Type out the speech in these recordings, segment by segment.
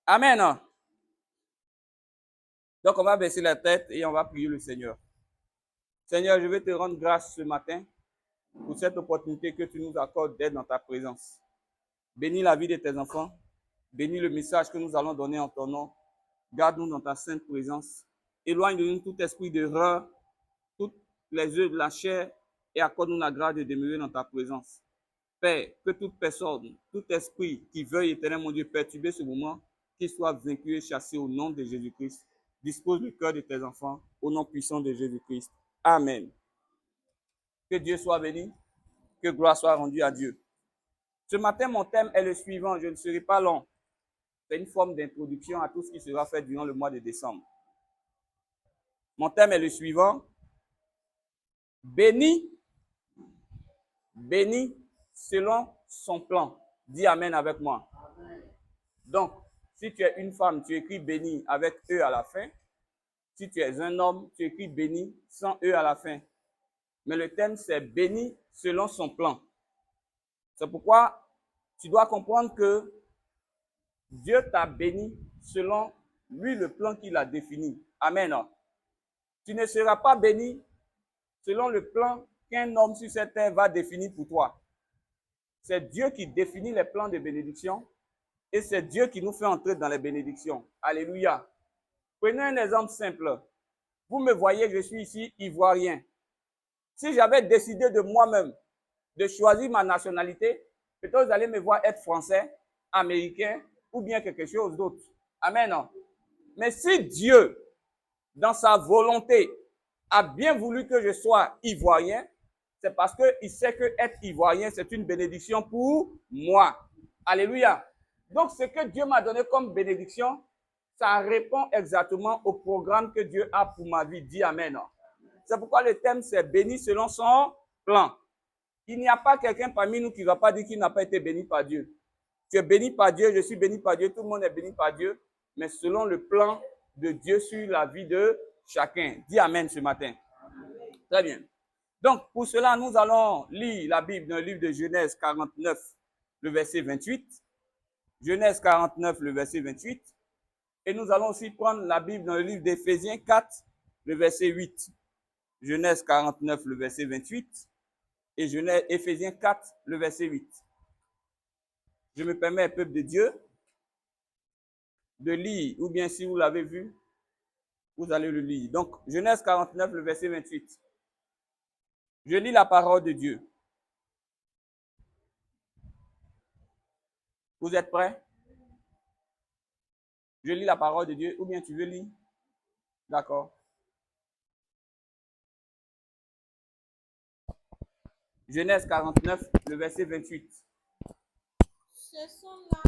Amen. Donc, on va baisser la tête et on va prier le Seigneur. Seigneur, je veux te rendre grâce ce matin pour cette opportunité que tu nous accordes d'être dans ta présence. Bénis la vie de tes enfants. Bénis le message que nous allons donner en ton nom. Garde-nous dans ta sainte présence. Éloigne de nous tout esprit d'erreur, toutes les œuvres de la chair et accorde-nous la grâce de demeurer dans ta présence. Père, que toute personne, tout esprit qui veuille, éternel mon Dieu, perturber ce moment, qu'il soit vaincu et chassé au nom de Jésus-Christ. Dispose le cœur de tes enfants au nom puissant de Jésus-Christ. Amen. Que Dieu soit béni, que gloire soit rendue à Dieu. Ce matin, mon thème est le suivant. Je ne serai pas long. C'est une forme d'introduction à tout ce qui sera fait durant le mois de décembre. Mon thème est le suivant. Béni, béni selon son plan. Dis Amen avec moi. Amen. Donc, si tu es une femme, tu écris béni avec E à la fin. Si tu es un homme, tu écris béni sans E à la fin. Mais le thème, c'est béni selon son plan. C'est pourquoi tu dois comprendre que Dieu t'a béni selon lui le plan qu'il a défini. Amen. Tu ne seras pas béni selon le plan qu'un homme sur cette terre va définir pour toi. C'est Dieu qui définit les plans de bénédiction et c'est Dieu qui nous fait entrer dans les bénédictions. Alléluia. Prenez un exemple simple. Vous me voyez, je suis ici ivoirien. Si j'avais décidé de moi-même de choisir ma nationalité, peut-être vous allez me voir être français, américain ou bien quelque chose d'autre. Amen. Mais si Dieu, dans sa volonté, a bien voulu que je sois ivoirien, c'est parce qu'il sait que être ivoirien, c'est une bénédiction pour moi. Alléluia. Donc, ce que Dieu m'a donné comme bénédiction, ça répond exactement au programme que Dieu a pour ma vie. Dis Amen. C'est pourquoi le thème, c'est béni selon son plan. Il n'y a pas quelqu'un parmi nous qui ne va pas dire qu'il n'a pas été béni par Dieu. Tu es béni par Dieu, je suis béni par Dieu, tout le monde est béni par Dieu, mais selon le plan de Dieu sur la vie de chacun. Dis Amen ce matin. Très bien. Donc, pour cela, nous allons lire la Bible dans le livre de Genèse 49, le verset 28. Genèse 49, le verset 28. Et nous allons aussi prendre la Bible dans le livre d'Éphésiens 4, le verset 8. Genèse 49, le verset 28. Et Éphésiens 4, le verset 8. Je me permets, peuple de Dieu, de lire, ou bien si vous l'avez vu, vous allez le lire. Donc, Genèse 49, le verset 28. Je lis la parole de Dieu. Vous êtes prêts? Je lis la parole de Dieu, ou bien tu veux lire? D'accord. Genèse 49, le verset 28. Ce sont là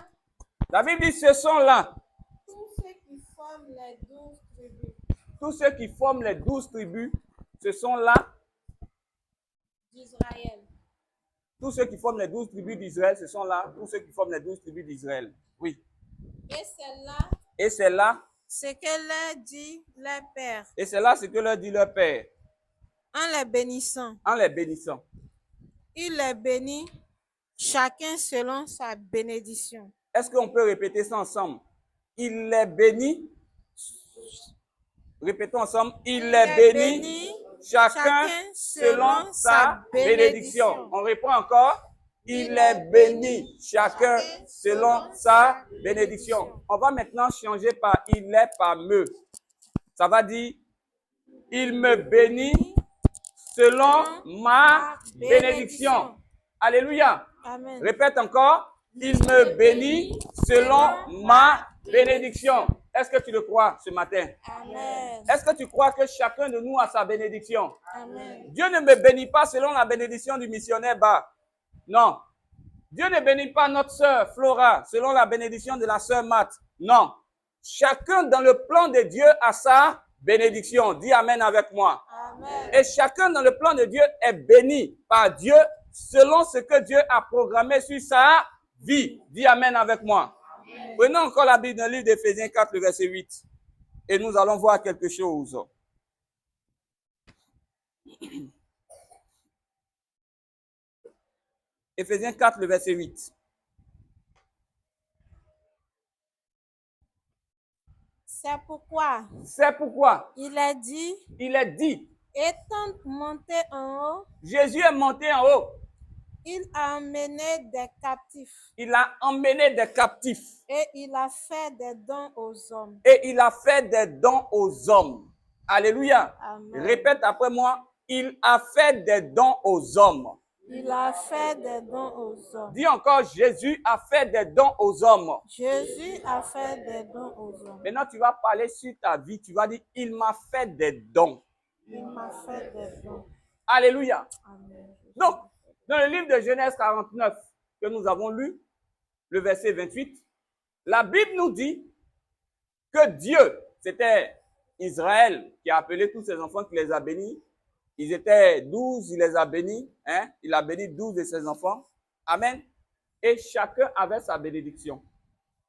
La Bible dit, ce sont là tous ceux qui forment les 12 tribus tous ceux qui forment les 12 tribus, ce sont là d'Israël. tous ceux qui forment les 12 tribus d'Israël, ce sont là tous ceux qui forment les 12 tribus d'Israël. Oui. Et c'est là Et c'est là ce que leur dit leur père et c'est là ce que leur dit leur Père en les bénissant. en les bénissant. Il les bénit chacun selon sa bénédiction. Est-ce qu'on peut répéter ça ensemble? Il les bénit. Répétons ensemble. Il les bénit chacun selon sa bénédiction. On reprend encore. Il les bénit chacun selon sa bénédiction. On va maintenant changer par il est par me. Ça va dire il me bénit selon ma bénédiction. Alléluia. Amen. Répète encore. Il me bénit selon ma bénédiction. Est-ce que tu le crois ce matin? Amen. Est-ce que tu crois que chacun de nous a sa bénédiction? Amen. Dieu ne me bénit pas selon la bénédiction du missionnaire bas. Non. Dieu ne bénit pas notre sœur Flora selon la bénédiction de la sœur Matt. Non. Chacun dans le plan de Dieu a sa bénédiction. Dis Amen avec moi. Amen. Et chacun dans le plan de Dieu est béni par Dieu selon ce que Dieu a programmé sur sa vie. Dis Amen avec moi. Amen. Prenons encore la Bible dans le livre d'Éphésiens 4, le verset 8. Et nous allons voir quelque chose. Éphésiens 4, le verset 8. C'est pourquoi C'est pourquoi il est dit, il est dit, étant monté en haut, Jésus est monté en haut. il a emmené des captifs Il a emmené des captifs et il a fait des dons aux hommes. et il a fait des dons aux hommes. Alléluia. Amen. Répète après moi, il a fait des dons aux hommes. Il a fait des dons aux hommes. Dis encore, Jésus a fait des dons aux hommes. Jésus a fait des dons aux hommes. Maintenant, tu vas parler sur ta vie. Tu vas dire, il m'a fait des dons. Il m'a fait des dons. Alléluia. Amen. Donc, dans le livre de Genèse 49 que nous avons lu, le verset 28, la Bible nous dit que Dieu, c'était Israël qui a appelé tous ses enfants, qui les a bénis. Ils étaient 12, il les a bénis. Hein? Il a béni 12 de ses enfants. Amen. Et chacun avait sa bénédiction.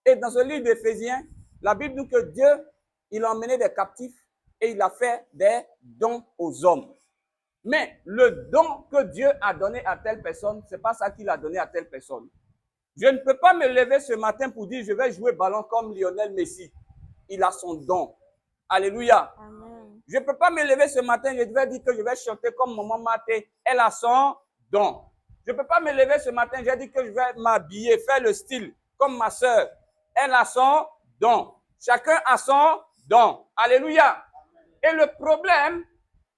Et dans ce livre d'Éphésiens, la Bible nous dit que Dieu, il a emmené des captifs et il a fait des dons aux hommes. Mais le don que Dieu a donné à telle personne, ce n'est pas ça qu'il a donné à telle personne. Je ne peux pas me lever ce matin pour dire je vais jouer ballon comme Lionel Messi. Il a son don. Alléluia. Amen. Je ne peux pas me lever ce matin, je vais dire que je vais chanter comme Maman Maté. Elle a son don. Je ne peux pas me lever ce matin, j'ai dit que je vais m'habiller, faire le style comme ma soeur. Elle a son don. Chacun a son don. Alléluia. Et le problème,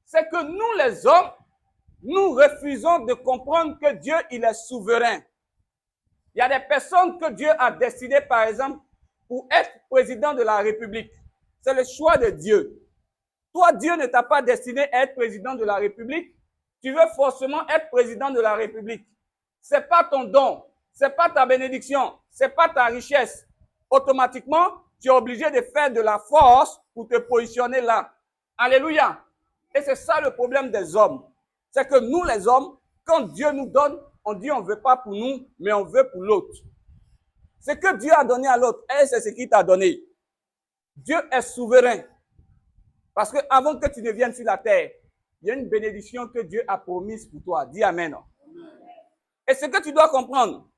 c'est que nous les hommes, nous refusons de comprendre que Dieu, il est souverain. Il y a des personnes que Dieu a destinées, par exemple, pour être président de la République. C'est le choix de Dieu. Toi, Dieu ne t'a pas destiné à être président de la République. Tu veux forcément être président de la République. C'est pas ton don. C'est pas ta bénédiction. C'est pas ta richesse. Automatiquement, tu es obligé de faire de la force pour te positionner là. Alléluia. Et c'est ça le problème des hommes. C'est que nous, les hommes, quand Dieu nous donne, on dit on ne veut pas pour nous, mais on veut pour l'autre. Ce que Dieu a donné à l'autre, c'est ce qu'il t'a donné. Dieu est souverain. Parce que avant que tu ne viennes sur la terre, il y a une bénédiction que Dieu a promise pour toi. Dis Amen. Et ce que tu dois comprendre,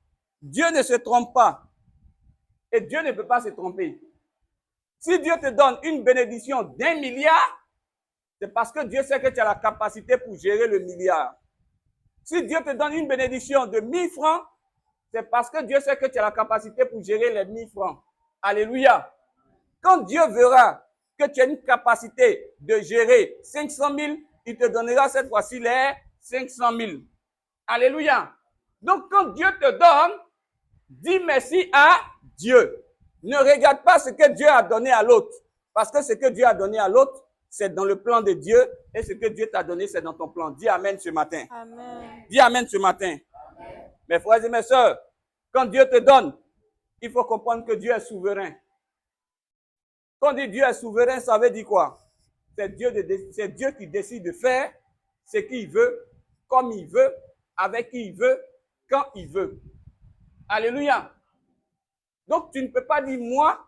Dieu ne se trompe pas. Et Dieu ne peut pas se tromper. Si Dieu te donne une bénédiction d'1 milliard, c'est parce que Dieu sait que tu as la capacité pour gérer le milliard. Si Dieu te donne une bénédiction de 1000 francs, c'est parce que Dieu sait que tu as la capacité pour gérer les 1000 francs. Alléluia. Quand Dieu verra que tu as une capacité de gérer 500 000, il te donnera cette fois-ci les 500 000. Alléluia. Donc, quand Dieu te donne, dis merci à Dieu. Ne regarde pas ce que Dieu a donné à l'autre. Parce que ce que Dieu a donné à l'autre, c'est dans le plan de Dieu. Et ce que Dieu t'a donné, c'est dans ton plan. Dis Amen ce matin. Amen. Dis Amen ce matin. Amen. Mes frères et mes sœurs, quand Dieu te donne, il faut comprendre que Dieu est souverain. Quand on dit Dieu est souverain, ça veut dire quoi? C'est Dieu qui décide de faire ce qu'il veut, comme il veut, avec qui il veut, quand il veut. Alléluia. Donc, tu ne peux pas dire, moi,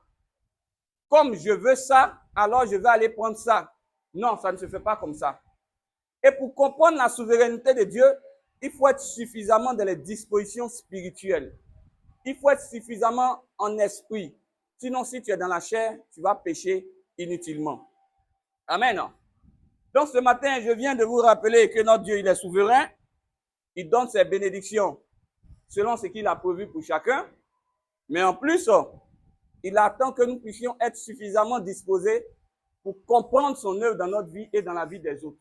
comme je veux ça, alors je vais aller prendre ça. Non, ça ne se fait pas comme ça. Et pour comprendre la souveraineté de Dieu, il faut être suffisamment dans les dispositions spirituelles. Il faut être suffisamment en esprit. Sinon, si tu es dans la chair, tu vas pécher inutilement. Amen. Donc, ce matin, je viens de vous rappeler que notre Dieu, il est souverain. Il donne ses bénédictions selon ce qu'il a prévu pour chacun. Mais en plus, il attend que nous puissions être suffisamment disposés pour comprendre son œuvre dans notre vie et dans la vie des autres.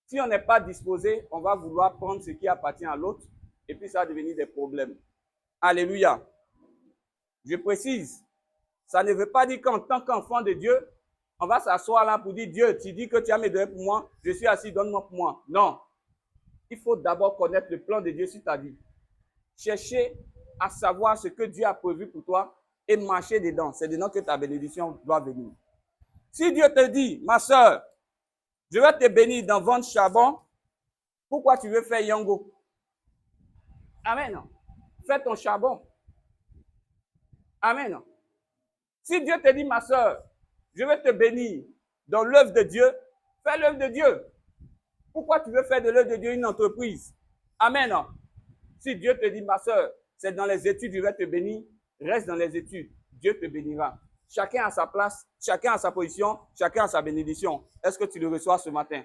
Si on n'est pas disposé, on va vouloir prendre ce qui appartient à l'autre et puis ça va devenir des problèmes. Alléluia. Je précise, ça ne veut pas dire qu'en tant qu'enfant de Dieu, on va s'asseoir là pour dire, Dieu, tu dis que tu as mes données pour moi, je suis assis, donne-moi pour moi. Non. Il faut d'abord connaître le plan de Dieu sur ta vie. Chercher à savoir ce que Dieu a prévu pour toi et marcher dedans. C'est dedans que ta bénédiction doit venir. Si Dieu te dit, ma soeur, je vais te bénir dans vendre charbon, pourquoi tu veux faire Yango? Amen. Fais ton charbon. Amen. Si Dieu te dit, ma soeur, je vais te bénir dans l'œuvre de Dieu, fais l'œuvre de Dieu. Pourquoi tu veux faire de l'œuvre de Dieu une entreprise? Amen. Si Dieu te dit, ma soeur, c'est dans les études, je vais te bénir, reste dans les études. Dieu te bénira. Chacun à sa place, chacun à sa position, chacun à sa bénédiction. Est-ce que tu le reçois ce matin?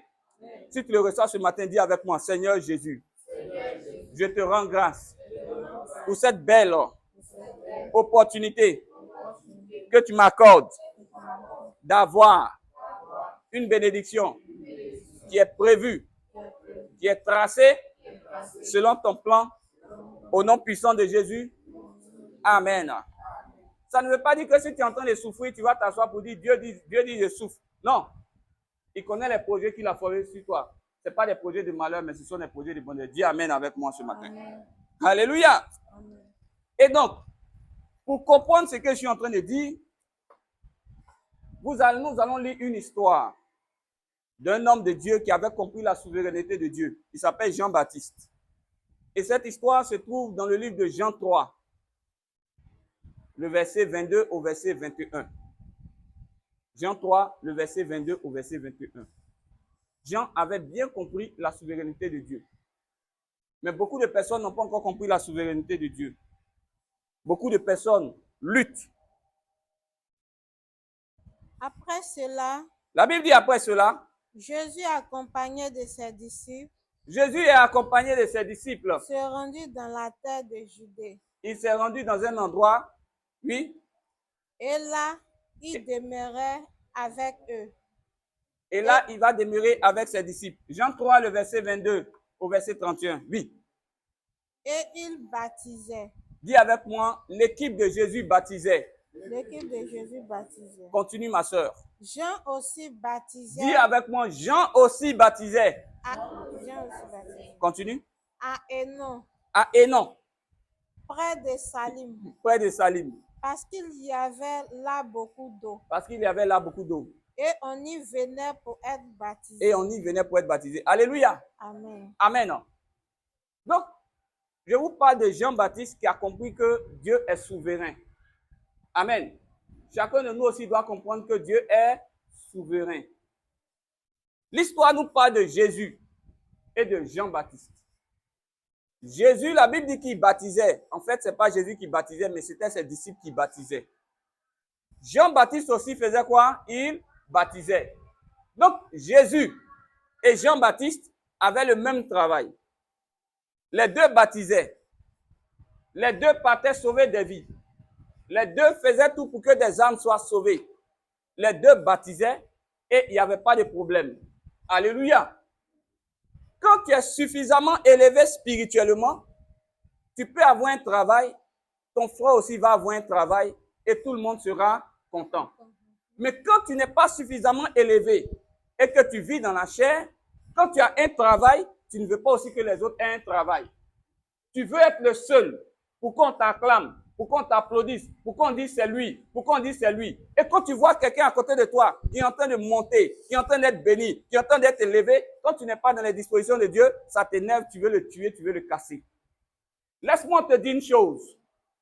Si tu le reçois ce matin, dis avec moi, Seigneur Jésus, je te rends grâce pour cette belle opportunité que tu m'accordes d'avoir une bénédiction qui est prévue, qui est tracée selon ton plan, au nom puissant de Jésus. Amen. Ça ne veut pas dire que si tu es en train de souffrir, tu vas t'asseoir pour dire Dieu dit je souffre. Non. Il connaît les projets qu'il a formés sur toi. Ce n'est pas des projets de malheur, mais ce sont des projets de bonheur. Dis Amen avec moi ce matin. Amen. Alléluia. Amen. Et donc, pour comprendre ce que je suis en train de dire, nous allons lire une histoire d'un homme de Dieu qui avait compris la souveraineté de Dieu. Il s'appelle Jean-Baptiste. Et cette histoire se trouve dans le livre de Jean 3, le verset 22 au verset 21. Jean 3, le verset 22 au verset 21. Jean avait bien compris la souveraineté de Dieu. Mais beaucoup de personnes n'ont pas encore compris la souveraineté de Dieu. Beaucoup de personnes luttent. Après cela, la Bible dit après cela, Jésus accompagné de ses disciples, Jésus est accompagné de ses disciples. Se rendit dans la terre de Judée. Il s'est rendu dans un endroit, oui. Et là, il demeurait avec eux. Et là, il va demeurer avec ses disciples. Jean 3, le verset 22 au verset 31. Oui. Et il baptisait. Dis avec moi, l'équipe de Jésus baptisait. L'équipe de Jésus baptisait. Continue, ma soeur. Jean aussi baptisait. Dis avec moi, Jean aussi baptisait. Jean aussi baptisait. Continue. À Hénon. À Hénon. Près de Salim. Près de Salim. Parce qu'il y avait là beaucoup d'eau. Parce qu'il y avait là beaucoup d'eau. Et on y venait pour être baptisé. Et on y venait pour être baptisé. Alléluia. Amen. Amen. Donc, je vous parle de Jean-Baptiste qui a compris que Dieu est souverain. Amen. Chacun de nous aussi doit comprendre que Dieu est souverain. L'histoire nous parle de Jésus et de Jean-Baptiste. Jésus, la Bible dit qu'il baptisait. En fait, ce n'est pas Jésus qui baptisait, mais c'était ses disciples qui baptisaient. Jean-Baptiste aussi faisait quoi? Il baptisait. Donc, Jésus et Jean-Baptiste avaient le même travail. Les deux baptisaient. Les deux partaient sauver des vies. Les deux faisaient tout pour que des âmes soient sauvées. Les deux baptisaient et il n'y avait pas de problème. Alléluia. Quand tu es suffisamment élevé spirituellement, tu peux avoir un travail, ton frère aussi va avoir un travail et tout le monde sera content. Mais quand tu n'es pas suffisamment élevé et que tu vis dans la chair, quand tu as un travail, tu ne veux pas aussi que les autres aient un travail. Tu veux être le seul pour qu'on t'acclame, pour qu'on t'applaudisse, pour qu'on dise c'est lui, pour qu'on dise c'est lui. Et quand tu vois quelqu'un à côté de toi qui est en train de monter, qui est en train d'être béni, qui est en train d'être élevé, quand tu n'es pas dans les dispositions de Dieu, ça t'énerve, tu veux le tuer, tu veux le casser. Laisse-moi te dire une chose.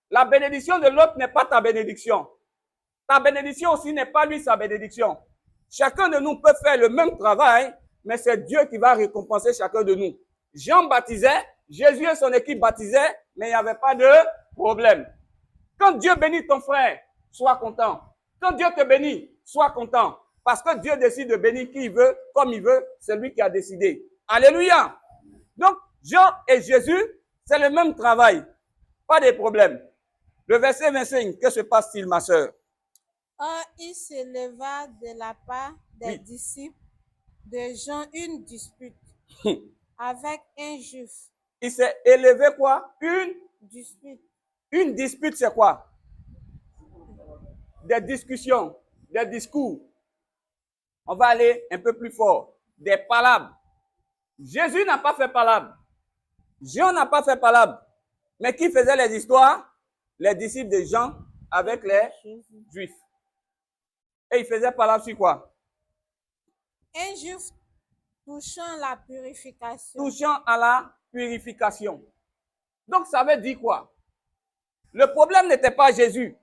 La bénédiction de l'autre n'est pas ta bénédiction. Ta bénédiction aussi n'est pas lui sa bénédiction. Chacun de nous peut faire le même travail, mais c'est Dieu qui va récompenser chacun de nous. Jean baptisait, Jésus et son équipe baptisaient, mais il n'y avait pas de problème. Quand Dieu bénit ton frère, sois content. Quand Dieu te bénit, sois content. Parce que Dieu décide de bénir qui il veut, comme il veut, c'est lui qui a décidé. Alléluia. Donc, Jean et Jésus, c'est le même travail. Pas de problème. Le verset 25, que se passe-t-il, ma soeur? Or, il s'éleva de la part des disciples de Jean une dispute avec un juif. Il s'est élevé quoi? Une dispute. Une dispute, c'est quoi? Des discussions, des discours. On va aller un peu plus fort. Des palabres. Jésus n'a pas fait palabre. Jean n'a pas fait palabre. Mais qui faisait les histoires? Les disciples de Jean avec les Juifs. Et ils faisaient palabre sur quoi? Un juif touchant la purification. Touchant à la purification. Donc ça veut dire quoi? Le problème n'était pas Jésus.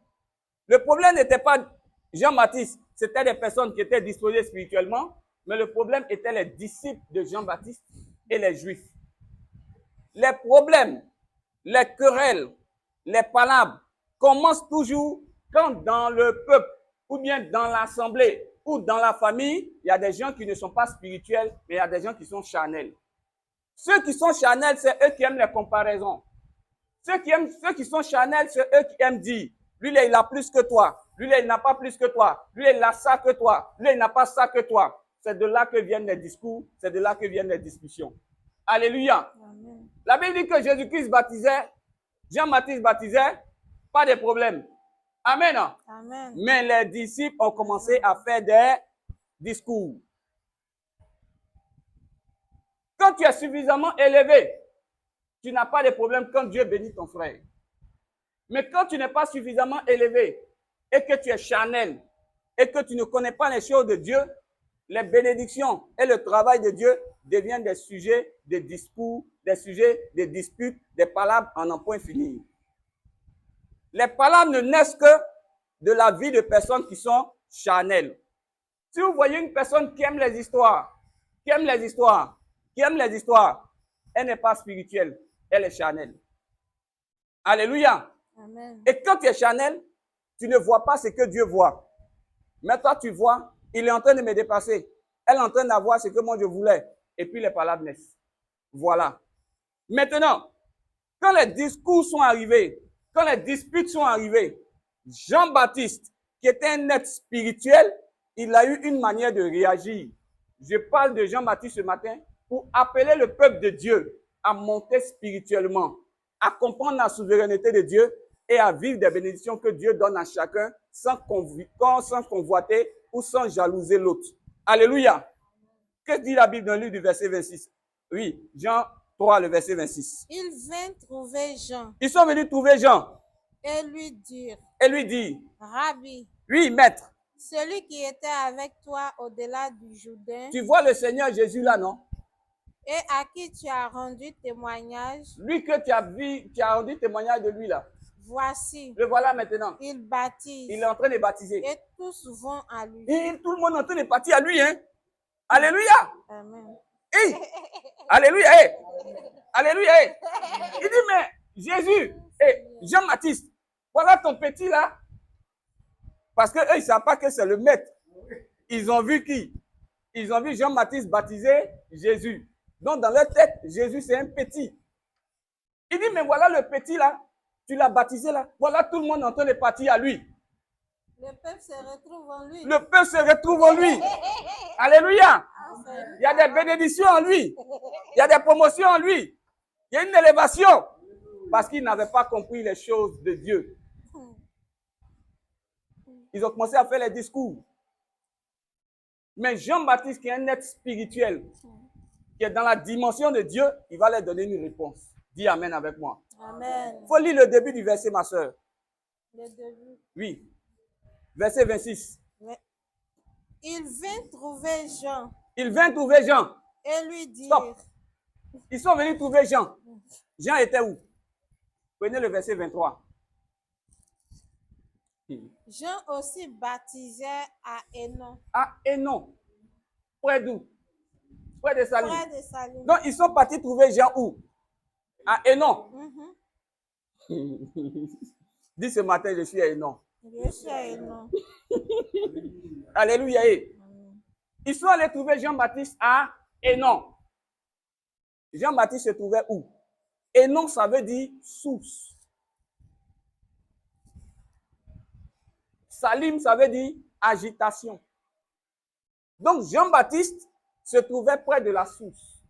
Le problème n'était pas Jean-Baptiste. C'était des personnes qui étaient disposées spirituellement. Mais le problème était les disciples de Jean-Baptiste et les Juifs. Les problèmes, les querelles, les palabres commencent toujours quand dans le peuple, ou bien dans l'assemblée, ou dans la famille, il y a des gens qui ne sont pas spirituels, mais il y a des gens qui sont charnels. Ceux qui sont charnels, c'est eux qui aiment les comparaisons. Ceux qui sont charnels, c'est eux qui aiment dire, lui, là, il a plus que toi. Lui, là, il n'a pas plus que toi. Lui, là, il a ça que toi. Lui, là, il n'a pas ça que toi. C'est de là que viennent les discours. C'est de là que viennent les discussions. Alléluia. Amen. La Bible dit que Jésus-Christ baptisait, Jean-Baptiste baptisait, pas de problème. Amen. Amen. Mais les disciples ont commencé à faire des discours. Quand tu es suffisamment élevé, tu n'as pas de problème quand Dieu bénit ton frère. Mais quand tu n'es pas suffisamment élevé et que tu es charnel et que tu ne connais pas les choses de Dieu, les bénédictions et le travail de Dieu deviennent des sujets de discours, des sujets de disputes, des palabres en un point fini. Les palabres ne naissent que de la vie de personnes qui sont charnelles. Si vous voyez une personne qui aime les histoires, elle n'est pas spirituelle, elle est charnelle. Alléluia. Amen. Et quand tu es charnel, tu ne vois pas ce que Dieu voit. Mais toi, tu vois, il est en train de me dépasser. Elle est en train d'avoir ce que moi je voulais. Et puis les palabres naissent. Voilà. Maintenant, quand les discours sont arrivés, quand les disputes sont arrivées, Jean-Baptiste, qui était un être spirituel, il a eu une manière de réagir. Je parle de Jean-Baptiste ce matin pour appeler le peuple de Dieu à monter spirituellement, à comprendre la souveraineté de Dieu et à vivre des bénédictions que Dieu donne à chacun sans convoiter ou sans jalouser l'autre. Alléluia. Que dit la Bible dans le livre du verset 26? Oui, Jean 3, le verset 26. Ils vinrent trouver Jean Ils sont venus trouver Jean et lui dirent, et lui dire, Rabbi, oui, maître, celui qui était avec toi au-delà du Jourdain tu vois le Seigneur Jésus là, non? et à qui tu as rendu témoignage, Lui que tu as vu, tu as rendu témoignage de lui là. voici, Le voilà maintenant. il baptise Il est en train de baptiser. et tous vont à lui. Et tout le monde est en train de partir à lui, hein? Alléluia! Amen. Hey! Alléluia! Hey! Alléluia! Hey! Il dit, mais Jésus, hey, Jean-Baptiste, voilà ton petit là. Parce qu'eux, ils ne savent pas que c'est le maître. Ils ont vu qui? Ils ont vu Jean-Baptiste baptiser Jésus. Donc, dans leur tête, Jésus, c'est un petit. Il dit, mais voilà le petit là. Tu l'as baptisé là. Voilà tout le monde en train de partir à lui. Le peuple se retrouve en lui. Le peuple se retrouve en lui. Alléluia. Il y a des bénédictions en lui. Il y a des promotions en lui. Il y a une élévation. Parce qu'ils n'avaient pas compris les choses de Dieu. Ils ont commencé à faire les discours. Mais Jean-Baptiste, qui est un être spirituel, qui est dans la dimension de Dieu, il va leur donner une réponse. Dis Amen avec moi. Amen. Il faut lire le début du verset, ma soeur. Le début. Oui. Verset 26. Il vint trouver Jean Il vint trouver Jean. et lui dire, Stop. Ils sont venus trouver Jean. Jean était où? Prenez le verset 23. Jean aussi baptisait à Hénon, Ah, et non. Près d'où? Près de Salim. près de Salim. Donc, ils sont partis trouver Jean où? À Hénon. Dis ce matin, je suis à Hénon. Je suis à Hénon. Alléluia. Ils sont allés trouver Jean-Baptiste à Hénon. Jean-Baptiste se trouvait où? Hénon, ça veut dire source. Salim, ça veut dire agitation. Donc, Jean-Baptiste se trouvait près de la source.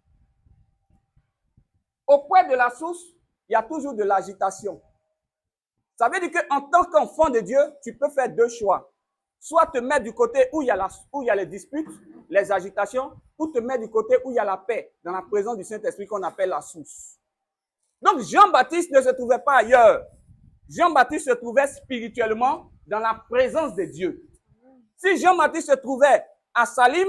Auprès de la source, il y a toujours de l'agitation. Ça veut dire qu'en tant qu'enfant de Dieu, tu peux faire deux choix. Soit te mettre du côté où il y a les disputes, les agitations, ou te mettre du côté où il y a la paix, dans la présence du Saint-Esprit qu'on appelle la source. Donc, Jean-Baptiste ne se trouvait pas ailleurs. Jean-Baptiste se trouvait spirituellement dans la présence de Dieu. Si Jean-Baptiste se trouvait à Salim,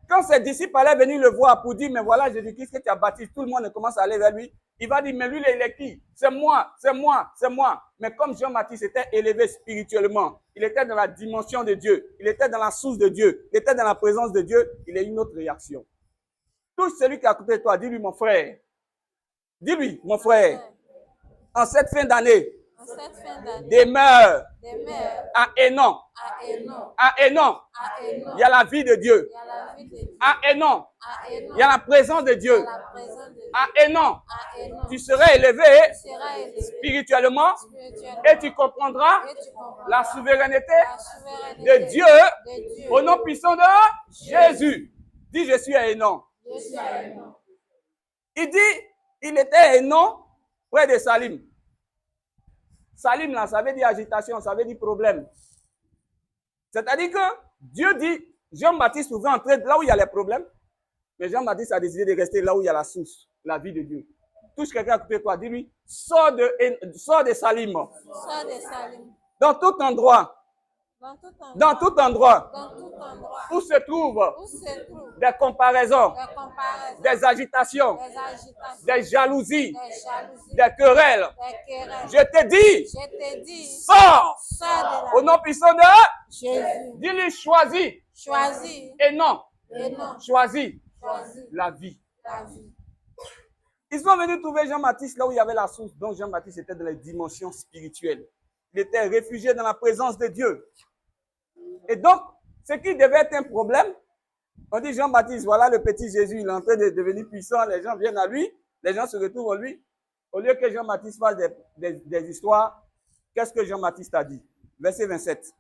quand ses disciples allaient venir le voir pour dire, mais voilà Jésus-Christ que tu as baptisé, tout le monde commence à aller vers lui. Il va dire, mais lui, il est qui? C'est moi, c'est moi, c'est moi. Mais comme Jean-Baptiste était élevé spirituellement, il était dans la dimension de Dieu, il était dans la source de Dieu, il était dans la présence de Dieu, il a eu une autre réaction. Tout celui qui est à côté de toi, dis-lui, mon frère. Dis-lui, mon frère, en cette fin d'année, demeure à Hénon. À Hénon, il y a la vie de Dieu. À Hénon, il y a la présence de Dieu. À Hénon, tu serais élevé spirituellement et tu comprendras la souveraineté de Dieu au nom puissant de Jésus. Dis, je suis à Hénon. Il dit, il était à Hénon, près de Salim. Salim, là, ça veut dire agitation, ça veut dire problème. C'est-à-dire que Dieu dit, Jean-Baptiste pouvait entrer là où il y a les problèmes, mais Jean-Baptiste a décidé de rester là où il y a la source, la vie de Dieu. Touche quelqu'un à côté de toi, dis-lui, sors de Salim. Sors de Salim. Dans tout endroit. Dans tout endroit. Où se trouvent des comparaisons, des agitations, des jalousies, des querelles. Je te dis, sors au nom puissant de Jésus. Dis-lui, choisis. Et non, choisis la vie. Ils sont venus trouver Jean-Baptiste là où il y avait la source. Donc Jean-Baptiste était dans les dimensions spirituelles. Il était réfugié dans la présence de Dieu. Et donc, ce qui devait être un problème, on dit Jean-Baptiste, voilà le petit Jésus, il est en train de devenir puissant, les gens viennent à lui, les gens se retrouvent à lui. Au lieu que Jean-Baptiste fasse des histoires, qu'est-ce que Jean-Baptiste a dit? Verset 27.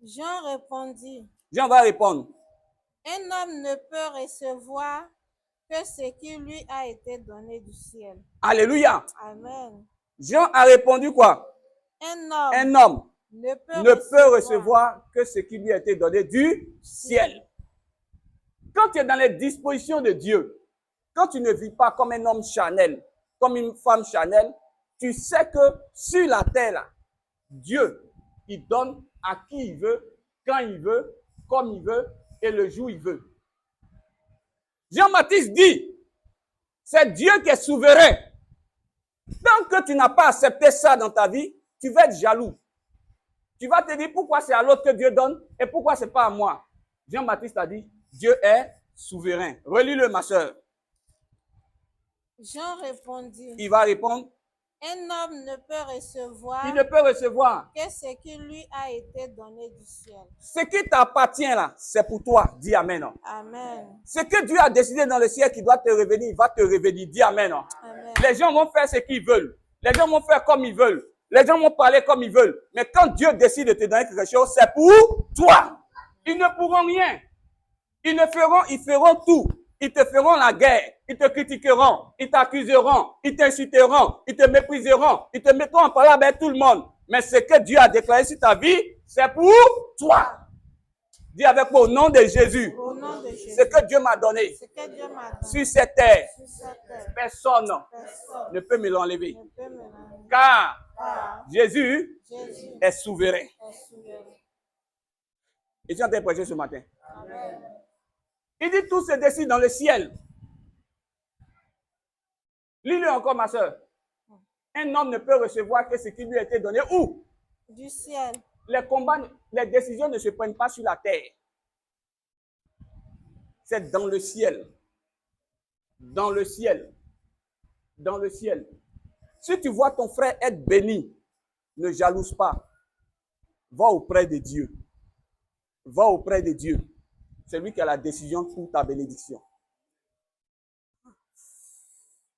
Jean répondit. Jean va répondre. Un homme ne peut recevoir que ce qui lui a été donné du ciel. Alléluia. Amen. Jean a répondu quoi? Un homme ne peut recevoir que ce qui lui a été donné du ciel. Quand tu es dans les dispositions de Dieu, quand tu ne vis pas comme un homme charnel, comme une femme charnelle, tu sais que sur la terre, là, Dieu, il donne à qui il veut, quand il veut, comme il veut et le jour il veut. Jean-Baptiste dit, c'est Dieu qui est souverain. Tant que tu n'as pas accepté ça dans ta vie, tu vas être jaloux. Tu vas te dire pourquoi c'est à l'autre que Dieu donne et pourquoi c'est pas à moi. Jean-Baptiste a dit, Dieu est souverain. Relis-le, ma soeur. Jean répondit. Il va répondre. Un homme ne peut recevoir. Il ne peut recevoir que ce qui lui a été donné du ciel. Ce qui t'appartient là, c'est pour toi. Dis Amen. Amen. Ce que Dieu a décidé dans le ciel qui doit te revenir, il va te revenir. Dis Amen. Amen. Les gens vont faire ce qu'ils veulent. Les gens vont faire comme ils veulent. Les gens vont parler comme ils veulent. Mais quand Dieu décide de te donner quelque chose, c'est pour toi. Ils ne pourront rien. Ils feront tout. Ils te feront la guerre. Ils te critiqueront. Ils t'accuseront. Ils t'insulteront. Ils te mépriseront. Ils te mettront en parole avec tout le monde. Mais ce que Dieu a déclaré sur ta vie, c'est pour toi. Dis avec moi au nom de Jésus. Au nom de Jésus. Ce que Dieu m'a donné. Ce que Dieu m'a donné. Sur cette terre. Personne Personne ne peut me l'enlever. ne peut me l'enlever. Car Jésus est souverain. est souverain. Et tu as été prêché ce matin. Amen. Il dit tout se décide dans le ciel. Lis-le encore, ma soeur. Un homme ne peut recevoir que ce qui lui a été donné. Où? Du ciel. Les combats, les décisions ne se prennent pas sur la terre. C'est dans le ciel. Dans le ciel. Dans le ciel. Si tu vois ton frère être béni, ne jalouse pas. Va auprès de Dieu. Va auprès de Dieu. C'est lui qui a la décision pour ta bénédiction.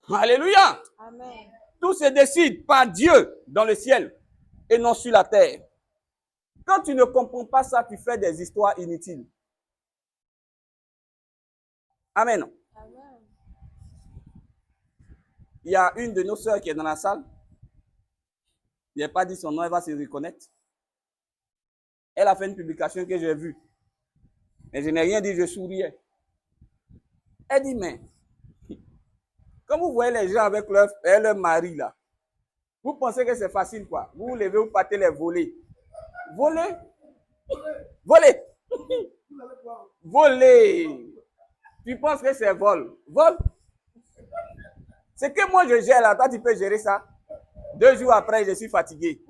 Alléluia. Amen. Tout se décide par Dieu dans le ciel et non sur la terre. Quand tu ne comprends pas ça, tu fais des histoires inutiles. Amen. Amen. Il y a une de nos sœurs qui est dans la salle. Je n'ai pas dit son nom, elle va se reconnaître. Elle a fait une publication que j'ai vue. Mais je n'ai rien dit, je souriais. Elle dit, mais, comme vous voyez les gens avec leur mari là, vous pensez que c'est facile quoi? Vous vous levez, vous partez les voler. Voler? Voler! Voler! Tu penses que c'est vol? Vol? Ce que moi je gère là, toi tu peux gérer ça. 2 jours après, je suis fatigué.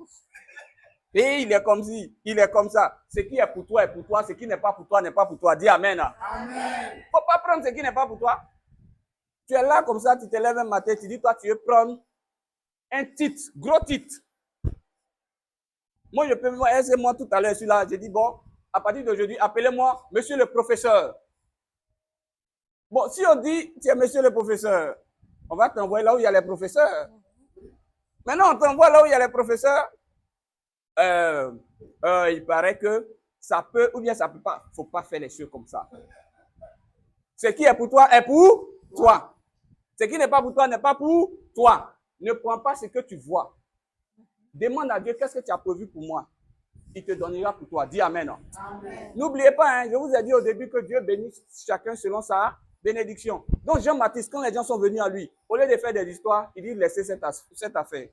Et il est comme si, il est comme ça. Ce qui est pour toi est pour toi. Ce qui n'est pas pour toi n'est pas pour toi. Dis Amen. Amen. Il ne faut pas prendre ce qui n'est pas pour toi. Tu es là comme ça, tu te lèves un matin, tu dis, toi, tu veux prendre un titre, gros titre. Moi, je peux me voir, c'est moi tout à l'heure, je suis là, j'ai dit, bon, à partir d'aujourd'hui, appelez-moi monsieur le professeur. Bon, si on dit, tiens, monsieur le professeur, on va t'envoyer là où il y a les professeurs. Maintenant, on t'envoie là où il y a les professeurs. Il paraît que ça peut, ou bien ça peut pas. Il ne faut pas faire les choses comme ça. Ce qui est pour toi est pour toi. Ce qui n'est pas pour toi n'est pas pour toi. Ne prends pas ce que tu vois. Demande à Dieu, qu'est-ce que tu as prévu pour moi? Il te donnera pour toi. Dis Amen. Amen. N'oubliez pas, hein, je vous ai dit au début que Dieu bénisse chacun selon sa bénédiction. Donc Jean-Baptiste, quand les gens sont venus à lui, au lieu de faire des histoires, il dit laissez cette affaire.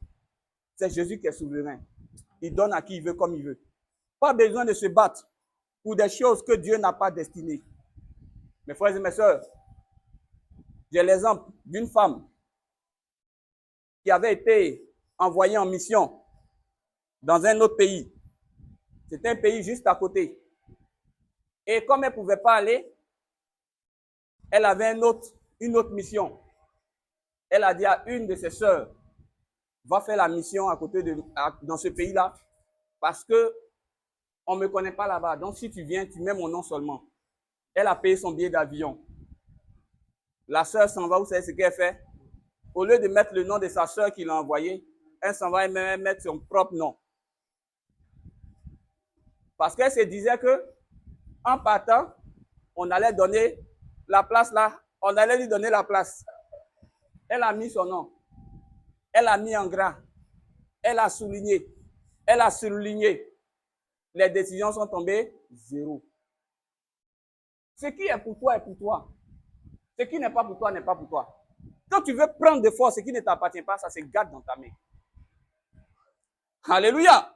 C'est Jésus qui est souverain. Il donne à qui il veut comme il veut. Pas besoin de se battre pour des choses que Dieu n'a pas destinées. Mes frères et mes sœurs, j'ai l'exemple d'une femme qui avait été envoyée en mission dans un autre pays. C'était un pays juste à côté. Et comme elle ne pouvait pas aller, elle avait une autre mission. Elle a dit à une de ses sœurs, va faire la mission dans ce pays-là, parce que on ne me connaît pas là-bas. Donc si tu viens, tu mets mon nom seulement. Elle a payé son billet d'avion. La sœur s'en va, vous savez ce qu'elle fait? Au lieu de mettre le nom de sa sœur qui l'a envoyé, elle s'en va même mettre son propre nom. Parce qu'elle se disait que, en partant, on allait donner la place là, on allait lui donner la place. Elle a mis son nom. Elle a mis en gras. Elle a souligné. Elle a souligné. Les décisions sont tombées zéro. Ce qui est pour toi est pour toi. Ce qui n'est pas pour toi n'est pas pour toi. Quand tu veux prendre de force ce qui ne t'appartient pas, ça se garde dans ta main. Alléluia.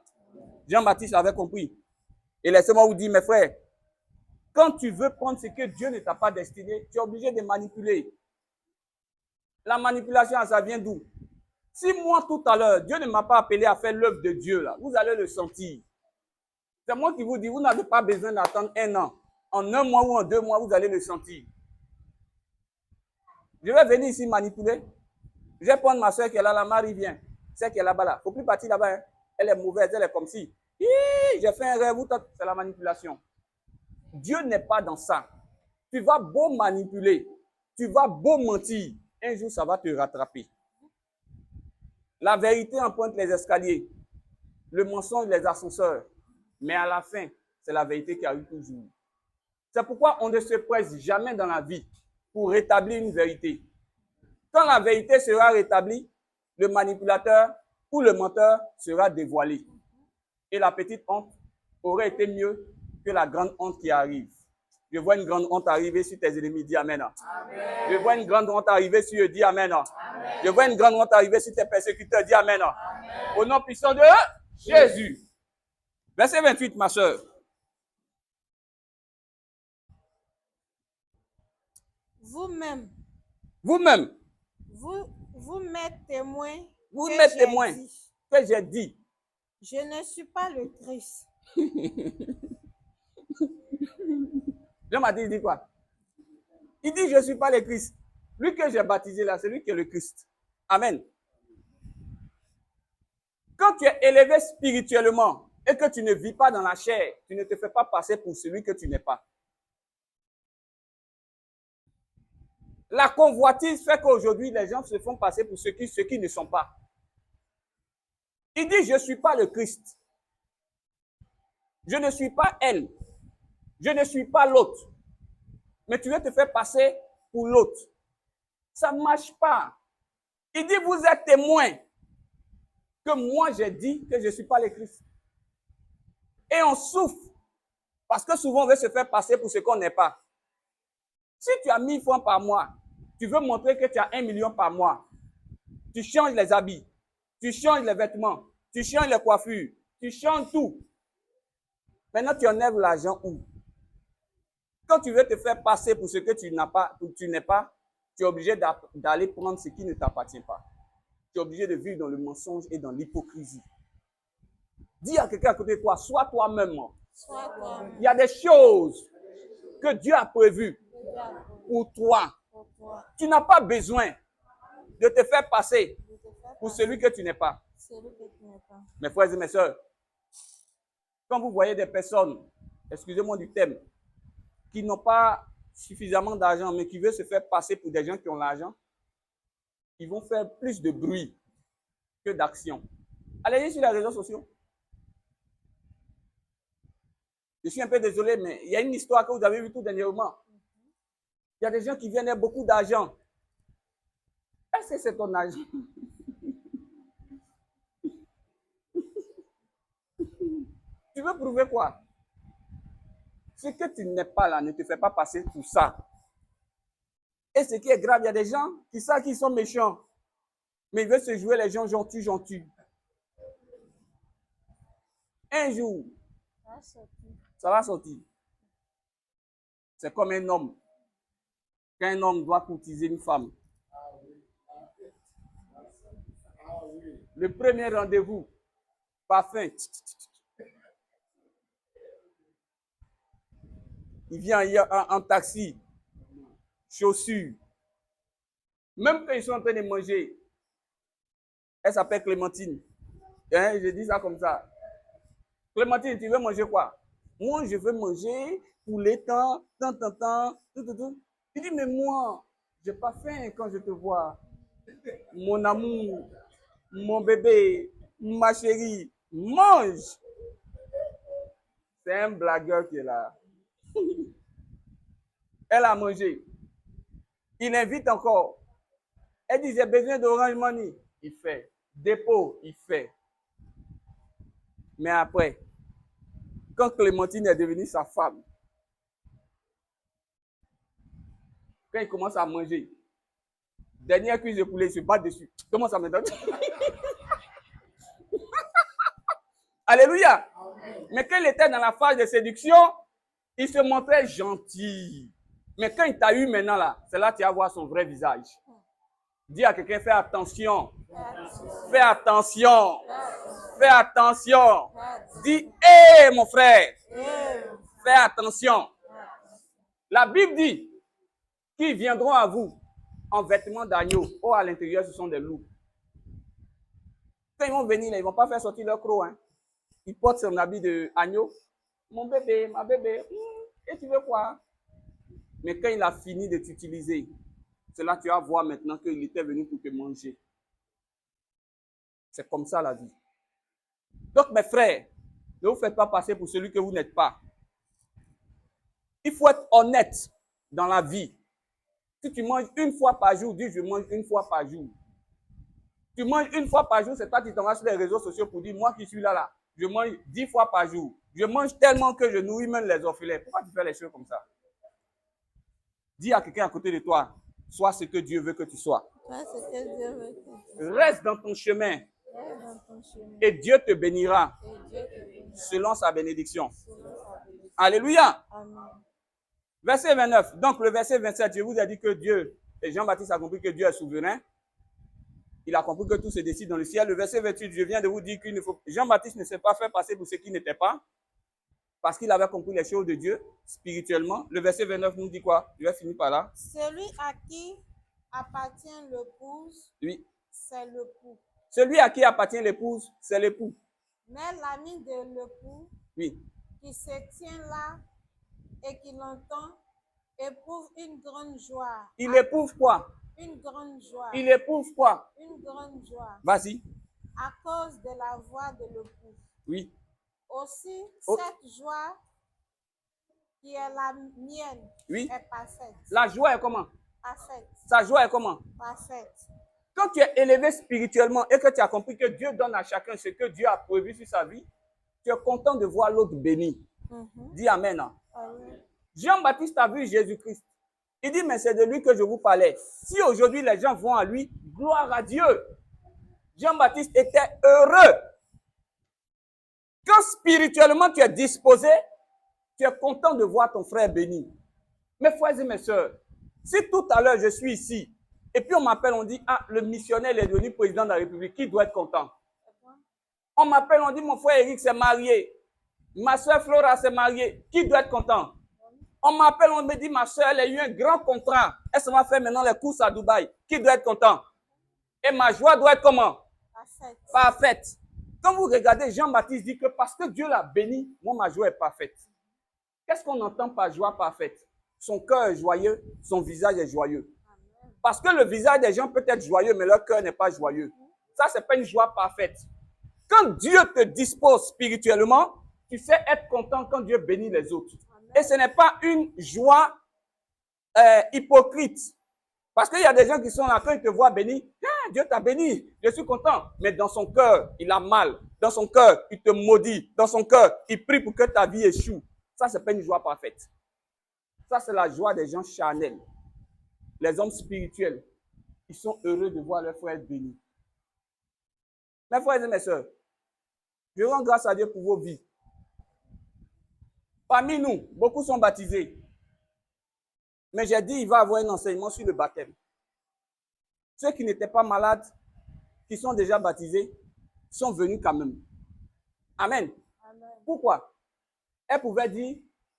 Jean-Baptiste avait compris. Et laissez-moi vous dire, mes frères, quand tu veux prendre ce que Dieu ne t'a pas destiné, tu es obligé de manipuler. La manipulation, ça vient d'où? Si moi, tout à l'heure, Dieu ne m'a pas appelé à faire l'œuvre de Dieu, là, vous allez le sentir. C'est moi qui vous dis, vous n'avez pas besoin d'attendre 1 an. En 1 mois ou en 2 mois, vous allez le sentir. Je vais venir ici manipuler. Je vais prendre ma soeur qui est là, la Marie vient. Celle qui est là-bas, là. Il ne faut plus partir là-bas. Hein. Elle est mauvaise, elle est comme si. J'ai fait un rêve, c'est la manipulation. Dieu n'est pas dans ça. Tu vas beau manipuler, tu vas beau mentir, un jour ça va te rattraper. La vérité emprunte les escaliers, le mensonge les ascenseurs, mais à la fin, c'est la vérité qui arrive toujours. C'est pourquoi on ne se presse jamais dans la vie pour rétablir une vérité. Quand la vérité sera rétablie, le manipulateur ou le menteur sera dévoilé. Et la petite honte aurait été mieux que la grande honte qui arrive. Je vois une grande honte arriver sur tes ennemis, dis Amen. Amen. Je vois une grande honte arriver sur eux, dis Amen. Amen. Je vois une grande honte arriver sur tes persécuteurs, dis Amen. Amen. Au nom puissant de Jésus. Verset 28, ma soeur. Vous-même. Vous-même. Vous m'êtes témoin. Vous m'êtes témoin que j'ai dit. Je ne suis pas le Christ. Jean-Baptiste dit quoi? Il dit, je ne suis pas le Christ. Lui que j'ai baptisé là, c'est lui qui est le Christ. Amen. Quand tu es élevé spirituellement et que tu ne vis pas dans la chair, tu ne te fais pas passer pour celui que tu n'es pas. La convoitise fait qu'aujourd'hui, les gens se font passer pour ceux qui ne sont pas. Il dit, je ne suis pas le Christ. Je ne suis pas elle. Je ne suis pas l'autre. Mais tu veux te faire passer pour l'autre. Ça ne marche pas. Il dit, vous êtes témoins que moi j'ai dit que je ne suis pas le Christ. Et on souffre. Parce que souvent on veut se faire passer pour ce qu'on n'est pas. Si tu as 1000 francs par mois, tu veux montrer que tu as 1 million par mois. Tu changes les habits. Tu changes les vêtements. Tu changes les coiffures. Tu changes tout. Maintenant, tu enlèves l'argent où? Quand tu veux te faire passer pour ce que tu n'as pas, ou tu n'es pas, tu es obligé d'aller prendre ce qui ne t'appartient pas. Tu es obligé de vivre dans le mensonge et dans l'hypocrisie. Dis à quelqu'un à côté de toi, sois toi-même. Il y a des choses que Dieu a prévues pour toi. Tu n'as pas besoin de te faire passer pour celui que tu n'es pas. Mes frères et mes sœurs, Quand vous voyez des personnes, excusez-moi du thème, qui n'ont pas suffisamment d'argent, mais qui veulent se faire passer pour des gens qui ont l'argent, ils vont faire plus de bruit que d'action. Allez-y sur les réseaux sociaux. Je suis un peu désolé, mais il y a une histoire que vous avez vue tout dernièrement. Il y a des gens qui viennent avec beaucoup d'argent. Est-ce que c'est ton argent? Tu veux prouver quoi? Ce que tu n'es pas là ne te fait pas passer pour ça. Et ce qui est grave, il y a des gens qui savent qu'ils sont méchants, mais ils veulent se jouer les gens gentils. Un jour, ça va sortir. C'est comme un homme. Quand un homme doit courtiser une femme. Le premier rendez-vous, parfum. Il vient en taxi, chaussures. Même quand ils sont en train de manger, elle s'appelle Clémentine. Hein, je dis ça comme ça. Clémentine, tu veux manger quoi? Moi, je veux manger poulet, tant. Il dit, mais moi, j'ai pas faim quand je te vois. Mon amour, mon bébé, ma chérie, mange. C'est un blagueur qui est là. Elle a mangé. Il invite encore. Elle dit, j'ai besoin d'Orange Money. Il fait. Dépôt, il fait. Mais après, quand Clémentine est devenue sa femme, quand il commence à manger, dernière cuisse de poulet, il se bat dessus. Comment ça me donne? Alléluia. Amen. Mais quand il était dans la phase de séduction, il se montrait gentil. Mais quand il t'a eu maintenant là, c'est là que tu vas voir son vrai visage. Dis à quelqu'un, fais attention. Fais attention. Fais attention. Dis, hé mon frère. Fais attention. La Bible dit qu'ils viendront à vous en vêtements d'agneau. Oh, à l'intérieur, ce sont des loups. Quand ils vont venir, là, ils ne vont pas faire sortir leur croc. Hein. Ils portent son habit d'agneau. Mon bébé, ma bébé, et tu veux quoi? Mais quand il a fini de t'utiliser, c'est là que tu vas voir maintenant qu'il était venu pour te manger. C'est comme ça la vie. Donc mes frères, ne vous faites pas passer pour celui que vous n'êtes pas. Il faut être honnête dans la vie. Si tu manges une fois par jour, dis je mange une fois par jour. Tu manges une fois par jour, c'est toi qui t'en vas sur les réseaux sociaux pour dire moi qui suis là, je mange 10 fois par jour. Je mange tellement que je nourris même les orphelins. Pourquoi tu fais les choses comme ça? Dis à quelqu'un à côté de toi, sois ce que Dieu veut que tu sois. Reste dans ton chemin. Et Dieu te bénira selon sa bénédiction. Alléluia. Amen. Verset 29. Donc le verset 27, je vous ai dit que Dieu, et Jean-Baptiste a compris que Dieu est souverain. Il a compris que tout se décide dans le ciel. Le verset 28, je viens de vous dire qu'il ne faut... Jean-Baptiste ne s'est pas fait passer pour ce qui n'était pas. Parce qu'il avait compris les choses de Dieu spirituellement. Le verset 29 nous dit quoi? Je vais finir par là. Celui à qui appartient l'épouse, oui, c'est l'époux. Celui à qui appartient l'épouse, c'est l'époux. Mais l'ami de l'époux, oui, qui se tient là et qui l'entend, éprouve une grande joie. Il éprouve quoi? Une grande joie. Il éprouve quoi? Une grande joie. Vas-y. À cause de la voix de l'époux. Oui. Aussi, cette joie qui est la mienne, oui, est parfaite. La joie est comment? Parfaite. Sa joie est comment? Parfaite. Quand tu es élevé spirituellement et que tu as compris que Dieu donne à chacun ce que Dieu a prévu sur sa vie, tu es content de voir l'autre béni. Dis Amen. Amen. Jean-Baptiste a vu Jésus-Christ. Il dit, mais c'est de lui que je vous parlais. Si aujourd'hui les gens vont à lui, gloire à Dieu. Jean-Baptiste était heureux. Quand spirituellement tu es disposé, tu es content de voir ton frère béni. Mes frères et mes sœurs, si tout à l'heure je suis ici, et puis on m'appelle, on dit, ah, le missionnaire est devenu président de la République, qui doit être content? On m'appelle, on dit, mon frère Eric s'est marié, ma soeur Flora s'est mariée, qui doit être content? On m'appelle, on me dit, ma soeur, elle a eu un grand contrat, elle se va faire maintenant les courses à Dubaï, qui doit être content? Et ma joie doit être comment? Parfaite. Parfaite. Quand vous regardez, Jean-Baptiste dit que parce que Dieu l'a béni, moi, ma joie est parfaite. Qu'est-ce qu'on entend par joie parfaite? Son cœur est joyeux, son visage est joyeux. Parce que le visage des gens peut être joyeux, mais leur cœur n'est pas joyeux. Ça, ce n'est pas une joie parfaite. Quand Dieu te dispose spirituellement, tu sais être content quand Dieu bénit les autres. Et ce n'est pas une joie hypocrite. Parce qu'il y a des gens qui sont là, quand ils te voient béni, ah, Dieu t'a béni, je suis content. Mais dans son cœur, il a mal. Dans son cœur, il te maudit. Dans son cœur, il prie pour que ta vie échoue. Ça, ce n'est pas une joie parfaite. Ça, c'est la joie des gens charnels. Les hommes spirituels, ils sont heureux de voir leurs frères bénis. Mes frères et mes sœurs, je rends grâce à Dieu pour vos vies. Parmi nous, beaucoup sont baptisés. Mais j'ai dit, il va y avoir un enseignement sur le baptême. Ceux qui n'étaient pas malades, qui sont déjà baptisés, sont venus quand même. Amen. Amen. Pourquoi? Elle pouvait dire,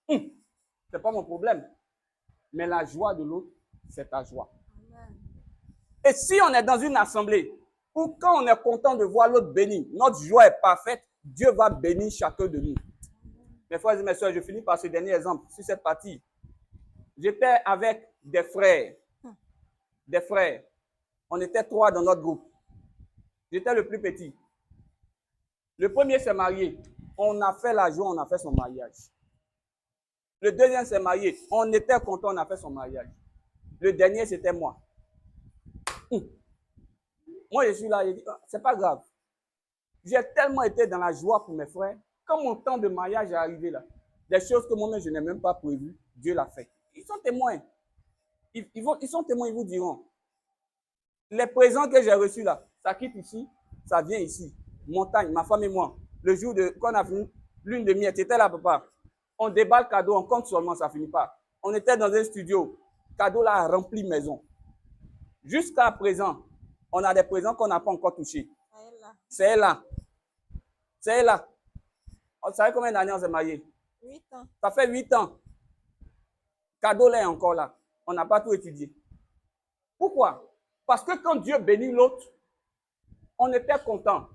c'est pas mon problème. Mais la joie de l'autre, c'est ta joie. Amen. Et si on est dans une assemblée, où quand on est content de voir l'autre béni, notre joie est parfaite, Dieu va bénir chacun de nous. Mes frères et mes soeurs, je finis par ce dernier exemple, sur cette partie. J'étais avec des frères. Des frères. On était 3 dans notre groupe. J'étais le plus petit. Le premier s'est marié. On a fait la joie, on a fait son mariage. Le deuxième s'est marié. On était content, on a fait son mariage. Le dernier, c'était moi. Moi, je suis là, je dis, c'est pas grave. J'ai tellement été dans la joie pour mes frères. Quand mon temps de mariage est arrivé là, des choses que moi-même je n'ai même pas prévues, Dieu l'a fait. Ils sont témoins. Ils sont témoins, ils vous diront. Les présents que j'ai reçus là, ça quitte ici, ça vient ici. Montagne, ma femme et moi. Le jour qu'on a fini, lune de miel, c'était là, papa. On déballe cadeau, on compte seulement, ça finit pas. On était dans un studio. Cadeau là a rempli maison. Jusqu'à présent, on a des présents qu'on n'a pas encore touchés. C'est là. C'est là. Vous savez combien d'années on s'est mariés? 8 ans. Ça fait 8 ans. Cadeau là est encore là. On n'a pas tout étudié. Pourquoi? Parce que quand Dieu bénit l'autre, on était content.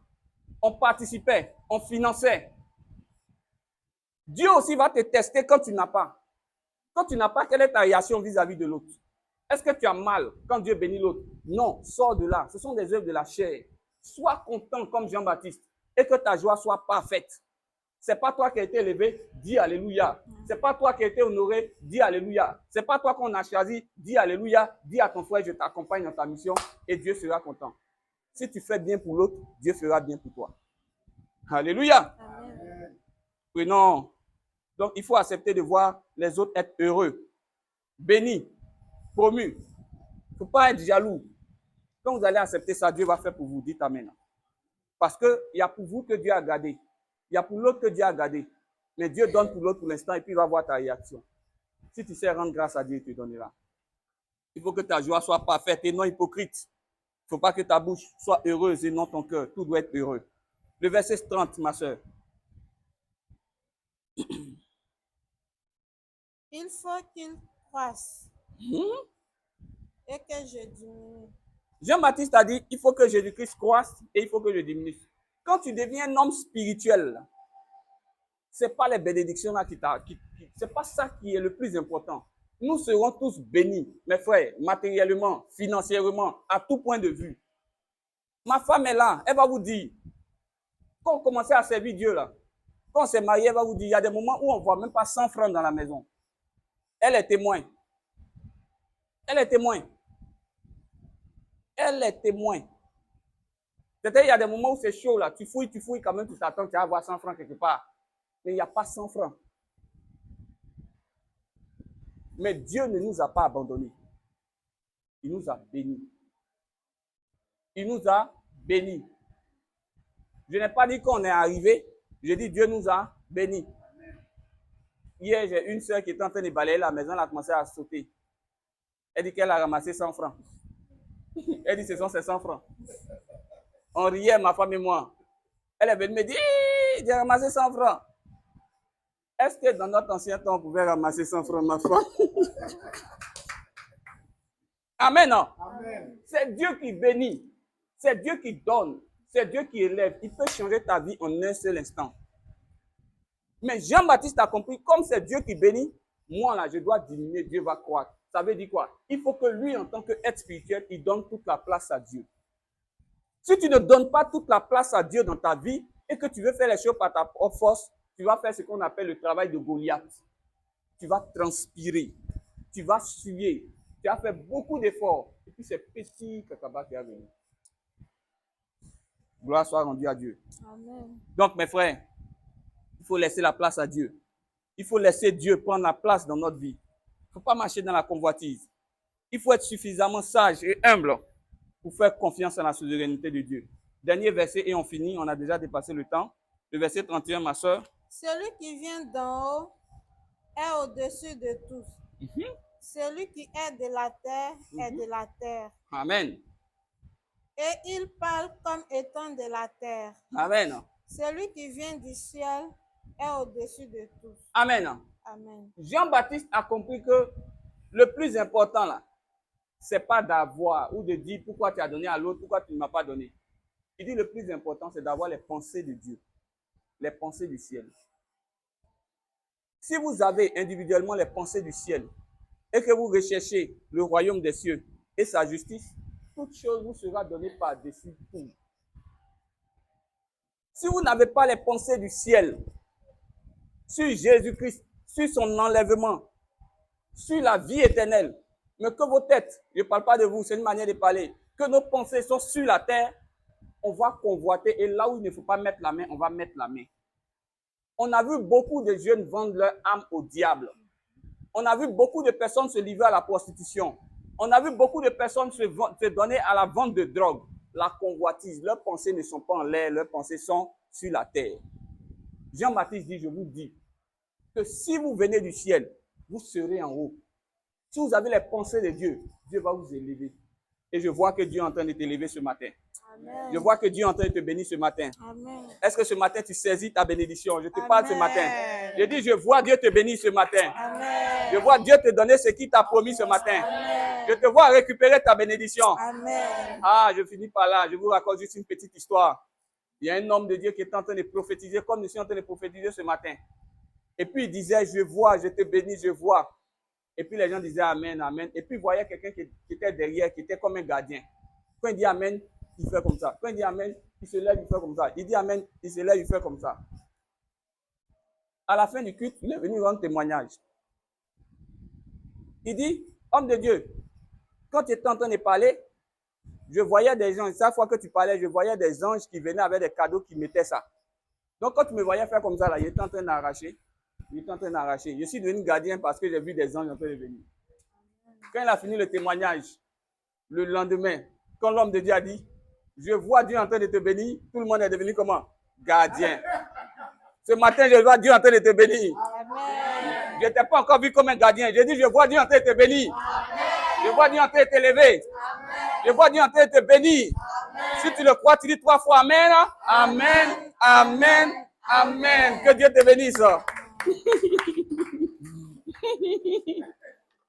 On participait. On finançait. Dieu aussi va te tester quand tu n'as pas. Quand tu n'as pas, quelle est ta réaction vis-à-vis de l'autre? Est-ce que tu as mal quand Dieu bénit l'autre? Non, sors de là. Ce sont des œuvres de la chair. Sois content comme Jean-Baptiste et que ta joie soit parfaite. C'est pas toi qui as été élevé, dis alléluia. C'est pas toi qui as été honoré, dis alléluia. C'est pas toi qu'on a choisi, dis alléluia. Dis à ton frère, je t'accompagne dans ta mission et Dieu sera content. Si tu fais bien pour l'autre, Dieu fera bien pour toi. Alléluia. Amen. Oui, non. Donc, il faut accepter de voir les autres être heureux, bénis, promus. Il ne faut pas être jaloux. Quand vous allez accepter ça, Dieu va faire pour vous. Dites amen. Parce qu'il y a pour vous que Dieu a gardé. Il y a pour l'autre que Dieu a gardé. Mais Dieu donne pour l'autre pour l'instant et puis il va voir ta réaction. Si tu sais rendre grâce à Dieu, il te donnera. Il faut que ta joie soit parfaite et non hypocrite. Il ne faut pas que ta bouche soit heureuse et non ton cœur. Tout doit être heureux. Le verset 30, ma soeur. Il faut qu'il croisse et que je diminue. Jean-Baptiste a dit, il faut que Jésus-Christ croisse et il faut que je diminue. Quand tu deviens un homme spirituel, ce n'est pas les bénédictions là c'est pas ça qui est le plus important. Nous serons tous bénis, mes frères, matériellement, financièrement, à tout point de vue. Ma femme est là, elle va vous dire, quand on commençait à servir Dieu là, quand on s'est marié, elle va vous dire, il y a des moments où on ne voit même pas 100 francs dans la maison. Elle est témoin. Elle est témoin. Elle est témoin. Peut-être il y a des moments où c'est chaud là, tu fouilles quand même, tu t'attends, tu vas avoir 100 francs quelque part. Mais il n'y a pas 100 francs. Mais Dieu ne nous a pas abandonnés. Il nous a bénis. Il nous a bénis. Je n'ai pas dit qu'on est arrivé, j'ai dit Dieu nous a bénis. Hier, j'ai une soeur qui était en train de balayer la maison, elle a commencé à sauter. Elle dit qu'elle a ramassé 100 francs. Elle dit ce sont ses 100 francs. On riait, ma femme et moi. Elle est venue me dire, j'ai ramassé 100 francs. Est-ce que dans notre ancien temps, on pouvait ramasser 100 francs, ma femme? Amen, non? Amen. C'est Dieu qui bénit. C'est Dieu qui donne. C'est Dieu qui élève. Il peut changer ta vie en un seul instant. Mais Jean-Baptiste a compris, comme c'est Dieu qui bénit, moi là, je dois diminuer, Dieu va croître. Ça veut dire quoi? Il faut que lui, en tant qu'être spirituel, il donne toute la place à Dieu. Si tu ne donnes pas toute la place à Dieu dans ta vie et que tu veux faire les choses par ta propre force, tu vas faire ce qu'on appelle le travail de Goliath. Tu vas transpirer, tu vas suer, tu as fait beaucoup d'efforts. Et puis c'est petit cacabat qui est venu. Gloire soit rendue à Dieu. Amen. Donc mes frères, il faut laisser la place à Dieu. Il faut laisser Dieu prendre la place dans notre vie. Il ne faut pas marcher dans la convoitise. Il faut être suffisamment sage et humble pour faire confiance en la souveraineté de Dieu. Dernier verset et on finit, on a déjà dépassé le temps. Le verset 31, ma soeur. Celui qui vient d'en haut est au-dessus de tous. Celui qui est de la terre est de la terre. Amen. Et il parle comme étant de la terre. Amen. Celui qui vient du ciel est au-dessus de tous. Amen. Amen. Jean-Baptiste a compris que le plus important là, c'est pas d'avoir ou de dire pourquoi tu as donné à l'autre, pourquoi tu ne m'as pas donné. Il dit le plus important, c'est d'avoir les pensées de Dieu, les pensées du ciel. Si vous avez individuellement les pensées du ciel et que vous recherchez le royaume des cieux et sa justice, toute chose vous sera donnée par-dessus tout. Si vous n'avez pas les pensées du ciel sur Jésus-Christ, sur son enlèvement, sur la vie éternelle, mais que vos têtes, je ne parle pas de vous, c'est une manière de parler, que nos pensées sont sur la terre, on va convoiter et là où il ne faut pas mettre la main, on va mettre la main. On a vu beaucoup de jeunes vendre leur âme au diable. On a vu beaucoup de personnes se livrer à la prostitution. On a vu beaucoup de personnes se donner à la vente de drogue, la convoitise. Leurs pensées ne sont pas en l'air, leurs pensées sont sur la terre. Jean-Baptiste dit, je vous dis, que si vous venez du ciel, vous serez en haut. Si vous avez les pensées de Dieu, Dieu va vous élever. Et je vois que Dieu est en train de t'élever ce matin. Amen. Je vois que Dieu est en train de te bénir ce matin. Amen. Est-ce que ce matin, tu saisis ta bénédiction? Je te Amen. parle ce matin. Je dis, je vois Dieu te bénir ce matin. Amen. Je vois Dieu te donner ce qu'il t'a promis ce matin. Amen. Je te vois récupérer ta bénédiction. Amen. Ah, je finis par là. Je vous raconte juste une petite histoire. Il y a un homme de Dieu qui est en train de prophétiser, comme je suis en train de prophétiser ce matin. Et puis il disait, je vois, je te bénis, je vois. Et puis les gens disaient Amen, Amen. Et puis il voyait quelqu'un qui était derrière, qui était comme un gardien. Quand il dit Amen, il fait comme ça. Quand il dit Amen, il se lève, il fait comme ça. Il dit Amen, il se lève, il fait comme ça. À la fin du culte, il est venu rendre témoignage. Il dit, homme de Dieu, quand tu étais en train de parler, je voyais des gens, chaque fois que tu parlais, je voyais des anges qui venaient avec des cadeaux qui mettaient ça. Donc quand tu me voyais faire comme ça, là, il était en train d'arracher. Il était en train d'arracher. Je suis devenu gardien parce que j'ai vu des anges en train de venir. Quand il a fini le témoignage, le lendemain, quand l'homme de Dieu a dit, je vois Dieu en train de te bénir, tout le monde est devenu comment? Gardien. Ce matin, je vois Dieu en train de te bénir. Amen. Je ne t'ai pas encore vu comme un gardien. J'ai dit, je vois Dieu en train de te bénir. Amen. Je vois Dieu en train de t'élever. Je vois Dieu en train de te bénir. Amen. Si tu le crois, tu dis 3 fois Amen. Amen. Amen. Amen. Que Dieu te bénisse.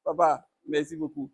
Papa, merci beaucoup.